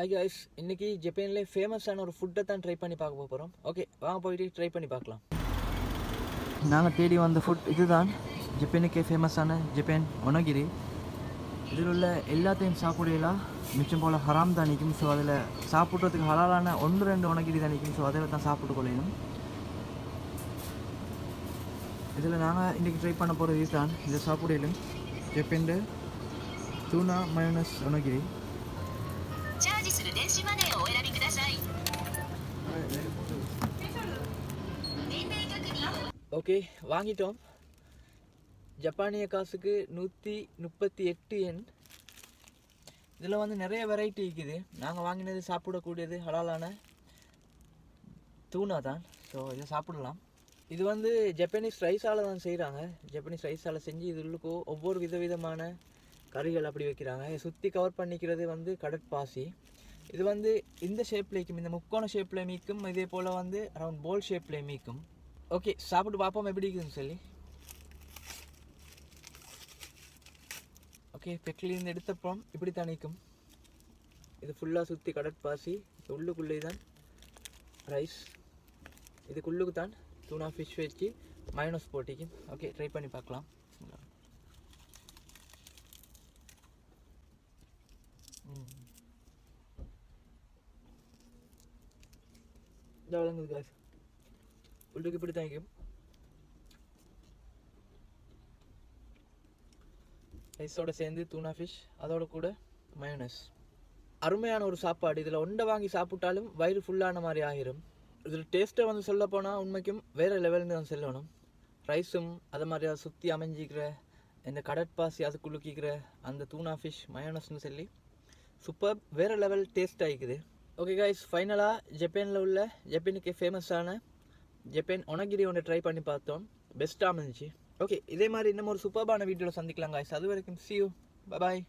Hi guys, இன்றைக்கி ஜப்பான்லேயே ஃபேமஸான ஒரு ஃபுட்டை தான் ட்ரை பண்ணி பார்க்க போகிறோம். ஓகே, வாங்க போயிட்டு ட்ரை பண்ணி பார்க்கலாம். நாங்கள் தேடி வந்த ஃபுட் இதுதான். ஜப்பானுக்கே ஃபேமஸான ஜப்பான் ஒனகிரி. இதில் உள்ள எல்லாத்தையும் சாப்பிடலாம். மிச்சம் போல் ஹராம் தான் நிற்கும். ஸோ அதில் சாப்பிட்றதுக்கு ஹலாலான 1-2 ஒனகிரி தான் நிற்கும். ஸோ அதில் தான் சாப்பிட்டு கொள்ளணும். இதில் நாங்கள் இன்றைக்கி ட்ரை பண்ண போகிறது இதுதான். இதை சாப்பிடலும் ஜப்பான் டூனா மயோனஸ் ஒனகிரி. ஓகே, வாங்கிட்டோம். ஜப்பானிய காசுக்கு 138 yen. இதில் வந்து நிறைய வெரைட்டி இருக்குது. நாங்கள் வாங்கினது சாப்பிடக்கூடியது ஹலாலான தூணா தான். ஸோ இதை சாப்பிடலாம். இது வந்து ஜப்பானீஸ் ரைஸால் தான் செய்கிறாங்க. ஜப்பானீஸ் ரைஸால் செஞ்சு இதுக்கு ஒவ்வொரு விதவிதமான கறிகள் அப்படி வைக்கிறாங்க. சுற்றி கவர் பண்ணிக்கிறது வந்து கடற்பாசி. இது வந்து இந்த ஷேப்லேயும் இந்த முக்கோண ஷேப்பில் மீக்கும். இதே போல் வந்து அரவுண்ட் போல் ஷேப்பில் மீக்கும். ஓகே, சாப்பிட்டு பார்ப்போம் எப்படி இருக்குதுன்னு சொல்லி. ஓகே, பெக்கிலேருந்து எடுத்தப்பறம் இப்படி தான் நிற்கும். இது ஃபுல்லாக சுற்றி கடற்பாசி. உள்ளுக்குள்ளே தான் ரைஸ். இதுக்குள்ளுக்கு தான் தூணா ஃபிஷ் வச்சு மயோனஸ் போட்டிக்கும். ஓகே, ட்ரை பண்ணி பார்க்கலாம். இதாக விளங்குது காசு. உள்ளுக்கு இப்படி தாங்கிக்கும். ரைஸோடு சேர்ந்து தூணா ஃபிஷ், அதோட கூட மயோனஸ். அருமையான ஒரு சாப்பாடு. இதில் ஒன்றை வாங்கி சாப்பிட்டாலும் வயிறு ஃபுல்லான மாதிரி ஆகிரும். இதில் டேஸ்ட்டை வந்து சொல்ல போனால் உண்மைக்கும் வேறு லெவல்னு தான் சொல்லணும். ரைஸும் அதை மாதிரி அதை சுற்றி அமைஞ்சிக்கிற இந்த கடற்பாசி அதுக்குள்ளுக்கிக்கிற அந்த தூணா ஃபிஷ் மயோனஸ்னு சொல்லி சூப்பர் வேறு லெவல் டேஸ்ட் ஆகிக்குது. ஓகே காய்ஸ், ஃபைனலாக ஜப்பானில் உள்ள ஜப்பானுக்கு ஃபேமஸான ஜப்பான் ஒனகிரி ஒன்று ட்ரை பண்ணி பார்த்தோம். பெஸ்ட்டாக இருந்துச்சு. ஓகே, இதே மாதிரி இன்னும் ஒரு சூப்பர்பான வீடியோவில் சந்திக்கலாம் காய்ஸ். அது வரைக்கும் see you. Bye bye.